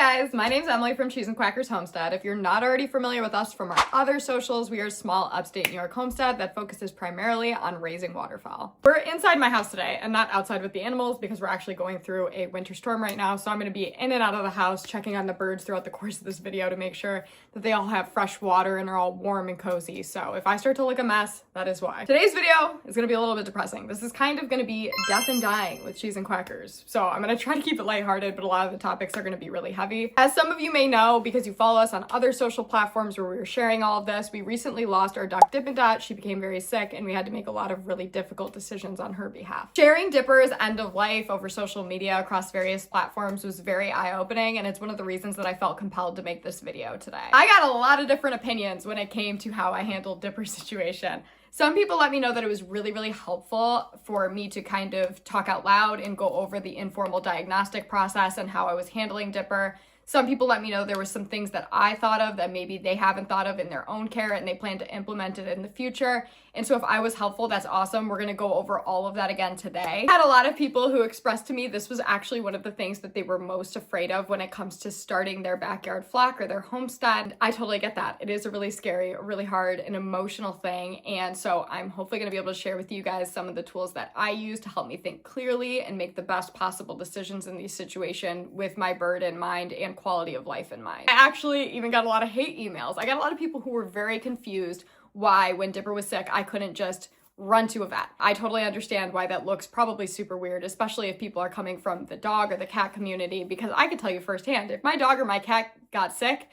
guys, my name's Emily from Cheese and Quackers Homestead. If you're not already familiar with us from our other socials, we are a small upstate New York homestead that focuses primarily on raising waterfowl. We're inside my house today and not outside with the animals because we're actually going through a winter storm right now. So I'm going to be in and out of the house checking on the birds throughout the course of this video to make sure that they all have fresh water and are all warm and cozy. So if I start to look a mess, that is why. Today's video is going to be a little bit depressing. This is kind of going to be death and dying with Cheese and Quackers. So I'm going to try to keep it lighthearted, but a lot of the topics are going to be really heavy. As some of you may know, because you follow us on other social platforms where we were sharing all of this, we recently lost our duck Dip and Dot. She became very sick and we had to make a lot of really difficult decisions on her behalf. Sharing Dipper's end of life over social media across various platforms was very eye-opening, and it's one of the reasons that I felt compelled to make this video today. I got a lot of different opinions when it came to how I handled Dipper's situation. Some people let me know that it was really, really helpful for me to kind of talk out loud and go over the informal diagnostic process and how I was handling Dipper. Some people let me know there were some things that I thought of that maybe they haven't thought of in their own care and they plan to implement it in the future. And so if I was helpful, that's awesome. We're gonna go over all of that again today. I had a lot of people who expressed to me this was actually one of the things that they were most afraid of when it comes to starting their backyard flock or their homestead. I totally get that. It is a really scary, really hard and emotional thing. And so I'm hopefully gonna be able to share with you guys some of the tools that I use to help me think clearly and make the best possible decisions in these situations with my bird in mind and quality of life in mind. I actually even got a lot of hate emails. I got a lot of people who were very confused why when Dipper was sick, I couldn't just run to a vet. I totally understand why that looks probably super weird, especially if people are coming from the dog or the cat community, because I could tell you firsthand, if my dog or my cat got sick,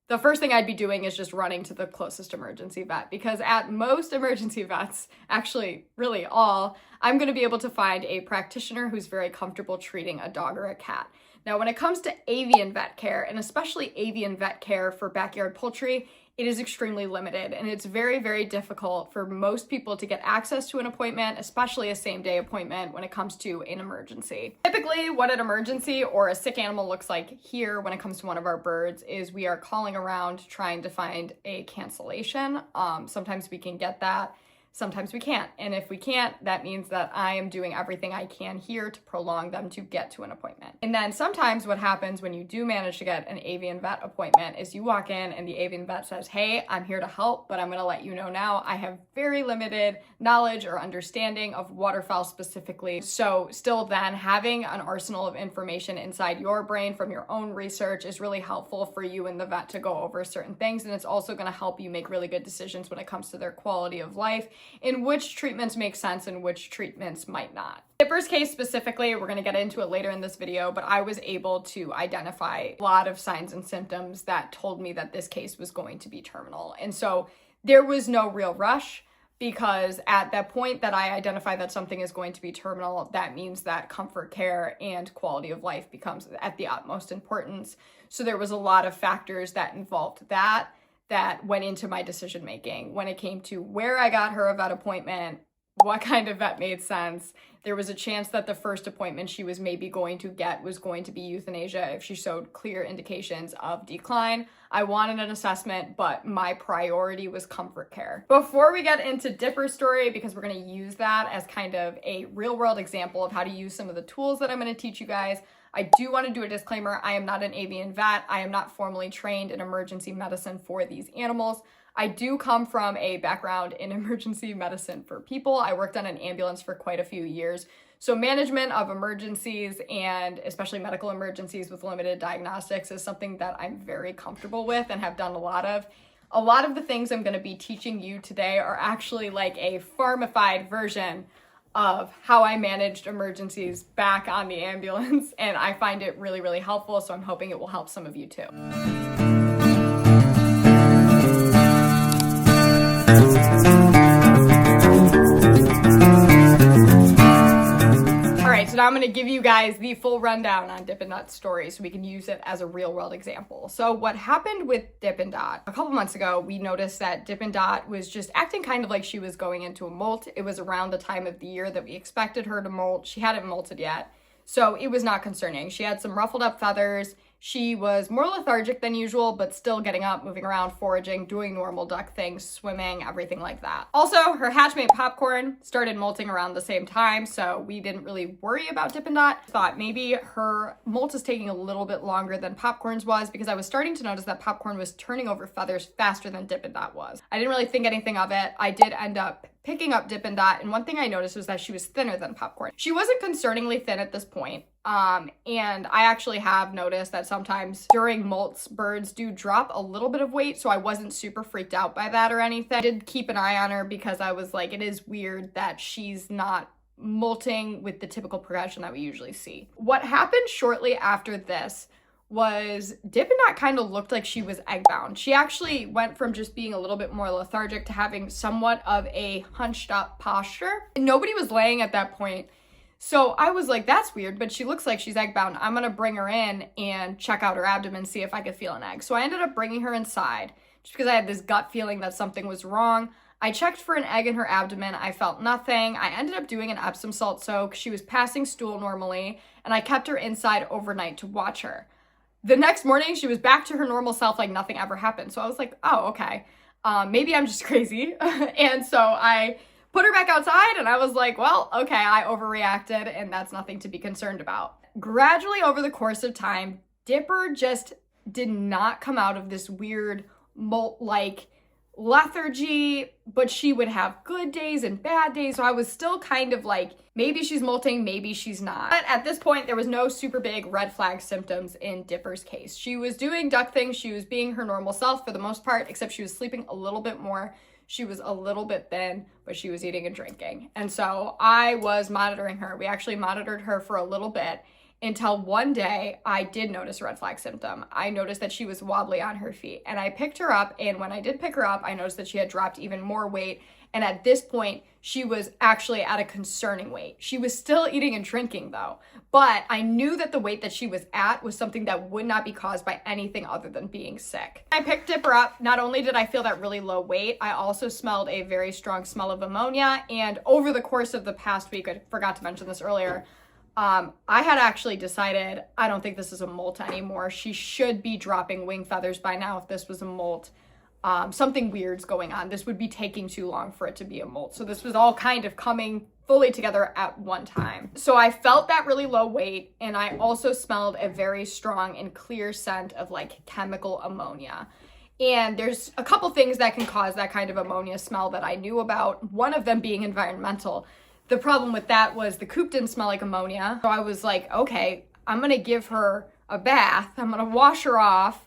the first thing I'd be doing is just running to the closest emergency vet, because at most emergency vets, actually really all, I'm gonna be able to find a practitioner who's very comfortable treating a dog or a cat. Now, when it comes to avian vet care, and especially avian vet care for backyard poultry, it is extremely limited, and it's very, very difficult for most people to get access to an appointment, especially a same-day appointment when it comes to an emergency. Typically, what an emergency or a sick animal looks like here when it comes to one of our birds is we are calling around trying to find a cancellation. Sometimes we can get that. Sometimes we can't. And if we can't, that means that I am doing everything I can here to prolong them to get to an appointment. And then sometimes what happens when you do manage to get an avian vet appointment is you walk in and the avian vet says, hey, I'm here to help, but I'm gonna let you know now I have very limited knowledge or understanding of waterfowl specifically. So still then having an arsenal of information inside your brain from your own research is really helpful for you and the vet to go over certain things. And it's also gonna help you make really good decisions when it comes to their quality of life, in which treatments make sense and which treatments might not. Dipper's case specifically, we're going to get into it later in this video, but I was able to identify a lot of signs and symptoms that told me that this case was going to be terminal. And so there was no real rush, because at that point that I identify that something is going to be terminal, that means that comfort care and quality of life becomes at the utmost importance. So there was a lot of factors that involved that went into my decision making when it came to where I got her a vet appointment, what kind of vet made sense. There was a chance that the first appointment she was maybe going to get was going to be euthanasia if she showed clear indications of decline. I wanted an assessment, but my priority was comfort care. Before we get into Dipper's story, because we're going to use that as kind of a real world example of how to use some of the tools that I'm going to teach you guys, I do want to do a disclaimer. I am not an avian vet. I am not formally trained in emergency medicine for these animals. I do come from a background in emergency medicine for people. I worked on an ambulance for quite a few years. So management of emergencies, and especially medical emergencies with limited diagnostics, is something that I'm very comfortable with and have done a lot of. A lot of the things I'm going to be teaching you today are actually like a farmified version of how I managed emergencies back on the ambulance, and I find it really, really helpful, so I'm hoping it will help some of you too. Alright, so now I'm going to give you guys the full rundown on Dip and Dot's story so we can use it as a real world example. So what happened with Dip and Dot? A couple months ago, we noticed that Dip and Dot was just acting kind of like she was going into a molt. It was around the time of the year that we expected her to molt. She hadn't molted yet, so it was not concerning. She had some ruffled up feathers. She was more lethargic than usual, but still getting up, moving around, foraging, doing normal duck things, swimming, everything like that. Also, her hatchmate Popcorn started molting around the same time, so we didn't really worry about Dippin' Dot. Thought maybe her molt is taking a little bit longer than Popcorn's was, because I was starting to notice that Popcorn was turning over feathers faster than Dippin' Dot was. I didn't really think anything of it. I did end up picking up Dippin' Dot, and one thing I noticed was that she was thinner than Popcorn. She wasn't concerningly thin at this point. And I actually have noticed that sometimes during molts, birds do drop a little bit of weight, so I wasn't super freaked out by that or anything. I did keep an eye on her because I was like, it is weird that she's not molting with the typical progression that we usually see. What happened shortly after this was Dippin' Dot kind of looked like she was egg-bound. She actually went from just being a little bit more lethargic to having somewhat of a hunched up posture. And nobody was laying at that point. So I was like, that's weird, but she looks like she's egg-bound. I'm gonna bring her in and check out her abdomen, see if I could feel an egg. So I ended up bringing her inside just because I had this gut feeling that something was wrong. I checked for an egg in her abdomen. I felt nothing. I ended up doing an Epsom salt soak. She was passing stool normally, and I kept her inside overnight to watch her. The next morning, she was back to her normal self, like nothing ever happened. So I was like, oh, okay. Maybe I'm just crazy. And so I put her back outside, and I was like, well, okay, I overreacted, and that's nothing to be concerned about. Gradually over the course of time, Dipper just did not come out of this weird molt-like lethargy, but she would have good days and bad days. So I was still kind of like, maybe she's molting, maybe she's not. But at this point, there was no super big red flag symptoms in Dipper's case. She was doing duck things. She was being her normal self for the most part, except she was sleeping a little bit more. She was a little bit thin, but she was eating and drinking. And so I was monitoring her. We actually monitored her for a little bit until one day I did notice a red flag symptom. I noticed that she was wobbly on her feet, and I picked her up. And when I did pick her up, I noticed that she had dropped even more weight. And at this point, she was actually at a concerning weight. She was still eating and drinking though, but I knew that the weight that she was at was something that would not be caused by anything other than being sick. I picked Dipper up. Not only did I feel that really low weight, I also smelled a very strong smell of ammonia. And over the course of the past week, I forgot to mention this earlier, I had actually decided, I don't think this is a molt anymore. She should be dropping wing feathers by now if this was a molt. Something weird's going on. This would be taking too long for it to be a molt. So this was all kind of coming fully together at one time. So I felt that really low weight, and I also smelled a very strong and clear scent of like chemical ammonia. And there's a couple things that can cause that kind of ammonia smell that I knew about, one of them being environmental. The problem with that was the coop didn't smell like ammonia. So I was like, okay, I'm gonna give her a bath. I'm gonna wash her off.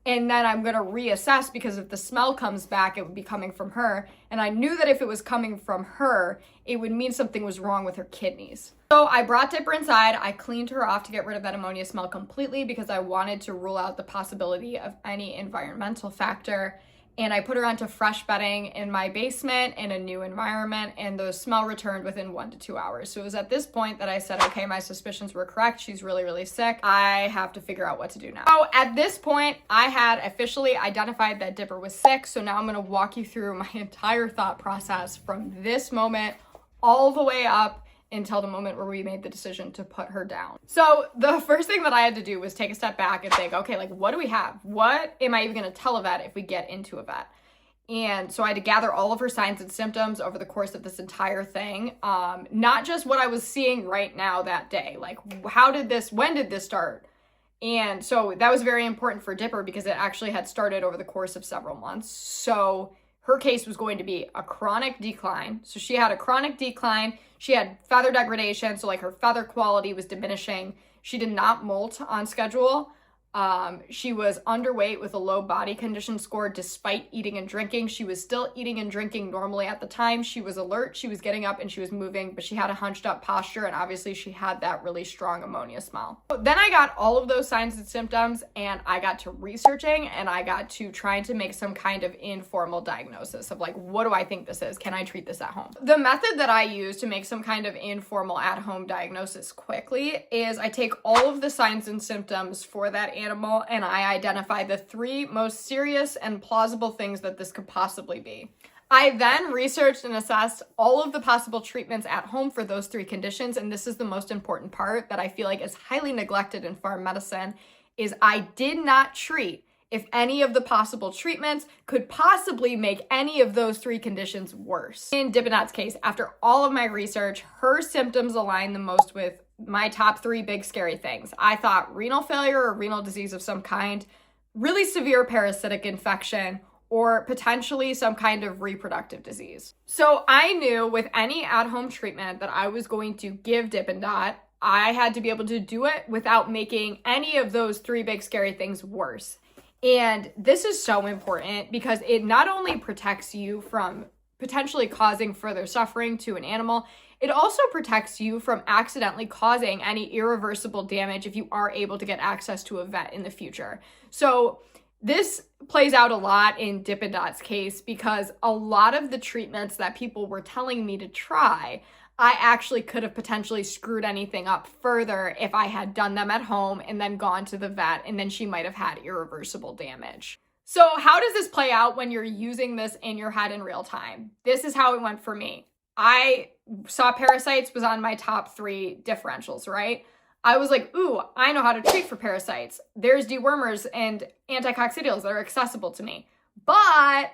And then I'm gonna reassess, because if the smell comes back, it would be coming from her. And I knew that if it was coming from her, it would mean something was wrong with her kidneys. So I brought Dipper inside. I cleaned her off to get rid of that ammonia smell completely, because I wanted to rule out the possibility of any environmental factor. And I put her onto fresh bedding in my basement in a new environment, and the smell returned within 1 to 2 hours. So it was at this point that I said, okay, my suspicions were correct. She's really, really sick. I have to figure out what to do now. So at this point, I had officially identified that Dipper was sick. So now I'm gonna walk you through my entire thought process from this moment all the way up until the moment where we made the decision to put her down. So the first thing that I had to do was take a step back and think, okay, like, what do we have? What am I even gonna tell a vet if we get into a vet? And so I had to gather all of her signs and symptoms over the course of this entire thing. Not just what I was seeing right now that day, like when did this start? And so that was very important for Dipper, because it actually had started over the course of several months. So her case was going to be a chronic decline. So she had a chronic decline. She had feather degradation. So like her feather quality was diminishing. She did not molt on schedule. She was underweight with a low body condition score despite eating and drinking. She was still eating and drinking normally at the time. She was alert, she was getting up and she was moving, but she had a hunched up posture, and obviously she had that really strong ammonia smell. Then I got all of those signs and symptoms, and I got to researching, and I got to trying to make some kind of informal diagnosis of like, what do I think this is? Can I treat this at home? The method that I use to make some kind of informal at-home diagnosis quickly is I take all of the signs and symptoms for that animal, and I identify the 3 most serious and plausible things that this could possibly be. I then researched and assessed all of the possible treatments at home for those 3 conditions, and this is the most important part that I feel like is highly neglected in farm medicine, is I did not treat if any of the possible treatments could possibly make any of those 3 conditions worse. In Dippin' Dot's case, after all of my research, her symptoms align the most with my top 3 big scary things. I thought renal failure or renal disease of some kind, really severe parasitic infection, or potentially some kind of reproductive disease. So I knew with any at-home treatment that I was going to give Dippin' Dot, I had to be able to do it without making any of those 3 big scary things worse. And this is so important because it not only protects you from potentially causing further suffering to an animal, it also protects you from accidentally causing any irreversible damage if you are able to get access to a vet in the future. So this plays out a lot in Dippin' Dot's case because a lot of the treatments that people were telling me to try, I actually could have potentially screwed anything up further if I had done them at home and then gone to the vet, and then she might have had irreversible damage. So how does this play out when you're using this in your head in real time? This is how it went for me. I saw parasites was on my top 3 differentials, right? I was like, ooh, I know how to treat for parasites. There's dewormers and anticoccidials that are accessible to me. But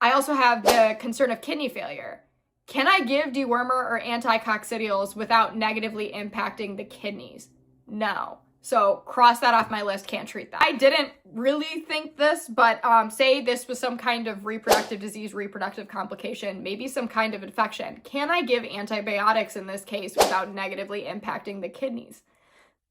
I also have the concern of kidney failure. Can I give dewormer or anticoccidials without negatively impacting the kidneys? No. So cross that off my list, can't treat that. I didn't really think this, but say this was some kind of reproductive disease, reproductive complication, maybe some kind of infection. Can I give antibiotics in this case without negatively impacting the kidneys?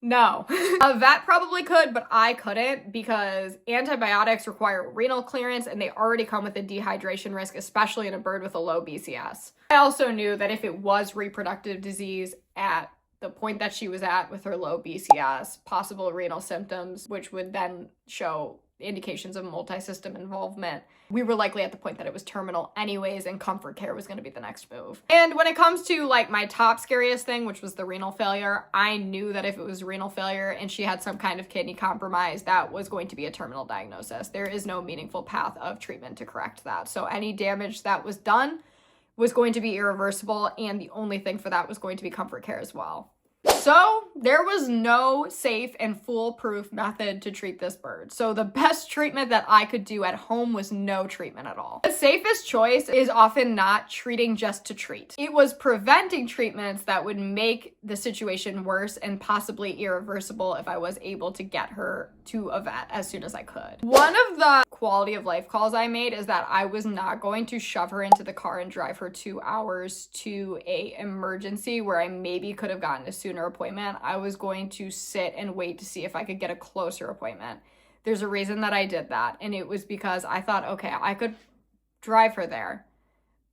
No. A vet probably could, but I couldn't because antibiotics require renal clearance and they already come with a dehydration risk, especially in a bird with a low BCS. I also knew that if it was reproductive disease at the point that she was at with her low BCS, possible renal symptoms, which would then show indications of multi-system involvement, we were likely at the point that it was terminal anyways, and comfort care was going to be the next move. And when it comes to like my top scariest thing, which was the renal failure, I knew that if it was renal failure and she had some kind of kidney compromise, that was going to be a terminal diagnosis. There is no meaningful path of treatment to correct that. So any damage that was done was going to be irreversible, and the only thing for that was going to be comfort care as well. So there was no safe and foolproof method to treat this bird. So the best treatment that I could do at home was no treatment at all. The safest choice is often not treating just to treat. It was preventing treatments that would make the situation worse and possibly irreversible if I was able to get her to a vet as soon as I could. One of the quality of life calls I made is that I was not going to shove her into the car and drive her 2 hours to a emergency where I maybe could have gotten a sooner appointment. I was going to sit and wait to see if I could get a closer appointment. There's a reason that I did that, and it was because I thought, okay, I could drive her there,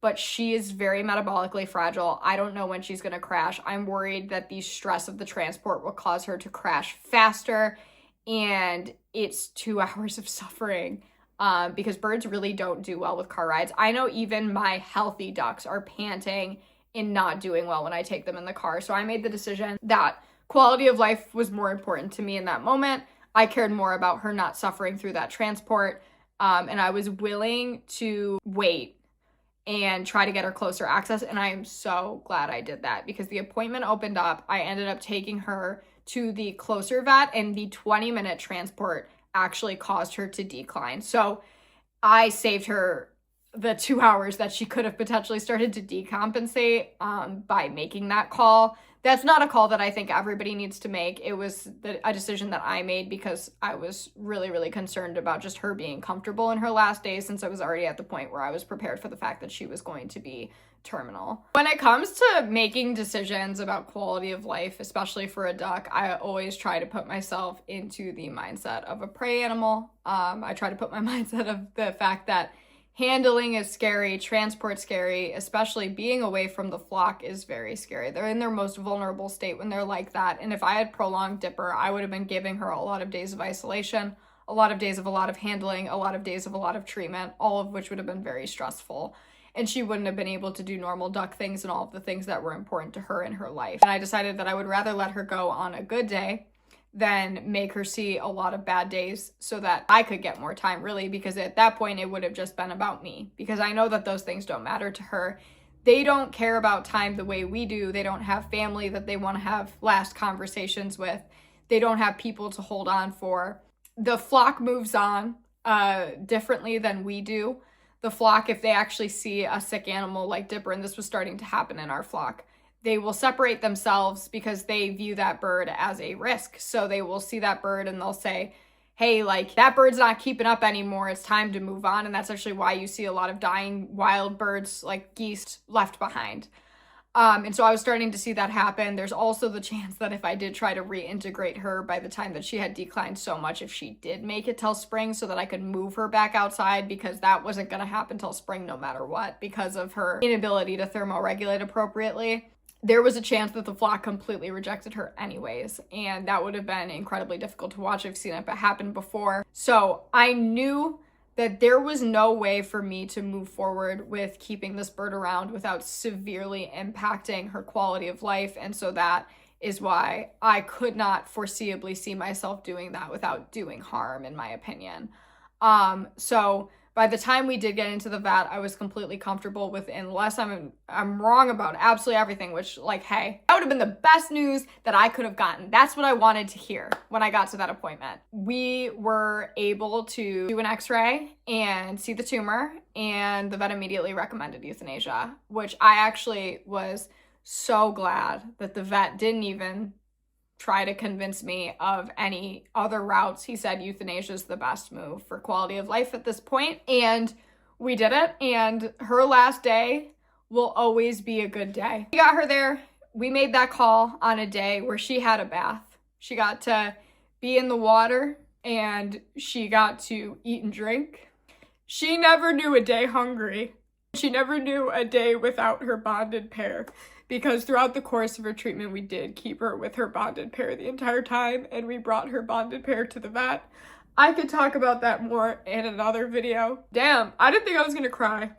but she is very metabolically fragile. I don't know when she's going to crash. I'm worried that the stress of the transport will cause her to crash faster, and it's 2 hours of suffering because birds really don't do well with car rides. I know even my healthy ducks are panting and not doing well when I take them in the car. So I made the decision that quality of life was more important to me in that moment. I cared more about her not suffering through that transport, and I was willing to wait and try to get her closer access, and I am so glad I did that because the appointment opened up. I ended up taking her to the closer vet, and the 20-minute transport actually caused her to decline. So I saved her the 2 hours that she could have potentially started to decompensate by making that call. That's not a call that I think everybody needs to make. It was a decision that I made because I was really, really concerned about just her being comfortable in her last days, since I was already at the point where I was prepared for the fact that she was going to be terminal. When it comes to making decisions about quality of life, especially for a duck, I always try to put myself into the mindset of a prey animal. I try to put my mindset of the fact that handling is scary, transport's scary, especially being away from the flock is very scary. They're in their most vulnerable state when they're like that. And if I had prolonged Dipper, I would have been giving her a lot of days of isolation, a lot of days of a lot of handling, a lot of days of a lot of treatment, all of which would have been very stressful. And she wouldn't have been able to do normal duck things and all of the things that were important to her in her life. And I decided that I would rather let her go on a good day than make her see a lot of bad days so that I could get more time, really, because at that point it would have just been about me, because I know that those things don't matter to her. They don't care about time the way we do. They don't have family that they want to have last conversations with. they don't have people to hold on for. The flock moves on differently than we do. The flock, if they actually see a sick animal like Dipper, and this was starting to happen in our flock, they will separate themselves because they view that bird as a risk. So they will see that bird and they'll say, hey, like, that bird's not keeping up anymore, it's time to move on. And that's actually why you see a lot of dying wild birds like geese left behind. And so I was starting to see that happen. There's also the chance that if I did try to reintegrate her by the time that she had declined so much, if she did make it till spring, so that I could move her back outside, because that wasn't going to happen till spring no matter what, because of her inability to thermoregulate appropriately. There was a chance that the flock completely rejected her anyways, and that would have been incredibly difficult to watch. I've seen it happen before. So I knew that there was no way for me to move forward with keeping this bird around without severely impacting her quality of life. And so that is why I could not foreseeably see myself doing that without doing harm, in my opinion. So by the time we did get into the vet, I was completely comfortable with, unless I'm wrong about absolutely everything, which, like, hey, that would have been the best news that I could have gotten. That's what I wanted to hear when I got to that appointment. We were able to do an x-ray and see the tumor, and the vet immediately recommended euthanasia, which I actually was so glad that the vet didn't even try to convince me of any other routes. He said euthanasia is the best move for quality of life at this point, and we did it, and her last day will always be a good day. We got her there. We made that call on a day where she had a bath. She got to be in the water, and she got to eat and drink. She never knew a day hungry. She never knew a day without her bonded pair, because throughout the course of her treatment, we did keep her with her bonded pair the entire time, and we brought her bonded pair to the vet. I could talk about that more in another video. Damn, I didn't think I was gonna cry.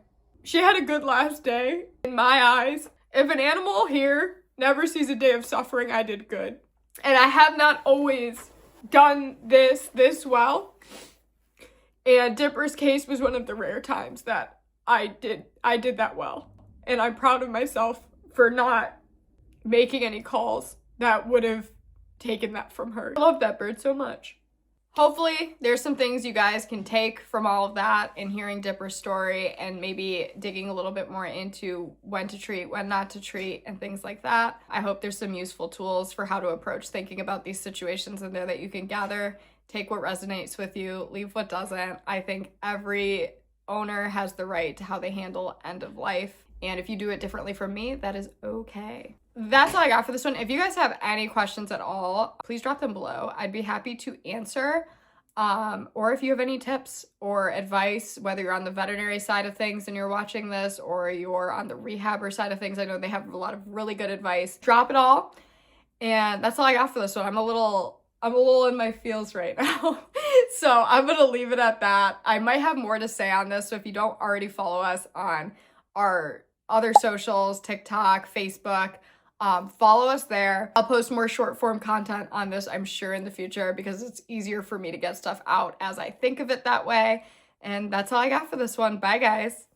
She had a good last day, in my eyes. If an animal here never sees a day of suffering, I did good. And I have not always done this well. And Dipper's case was one of the rare times that I did that well. And I'm proud of myself for not making any calls that would have taken that from her. I love that bird so much. Hopefully there's some things you guys can take from all of that and hearing Dipper's story, and maybe digging a little bit more into when to treat, when not to treat, and things like that. I hope there's some useful tools for how to approach thinking about these situations in there that you can gather. Take what resonates with you, leave what doesn't. I think every owner has the right to how they handle end of life. And if you do it differently from me, that is okay. That's all I got for this one. If you guys have any questions at all, please drop them below. I'd be happy to answer. Or if you have any tips or advice, whether you're on the veterinary side of things and you're watching this, or you're on the rehabber side of things, I know they have a lot of really good advice. Drop it all. And that's all I got for this one. I'm a little in my feels right now. So I'm gonna leave it at that. I might have more to say on this, so if you don't already follow us on our other socials, TikTok, Facebook, follow us there. I'll post more short form content on this, I'm sure, in the future, because it's easier for me to get stuff out as I think of it that way. And that's all I got for this one. Bye, guys.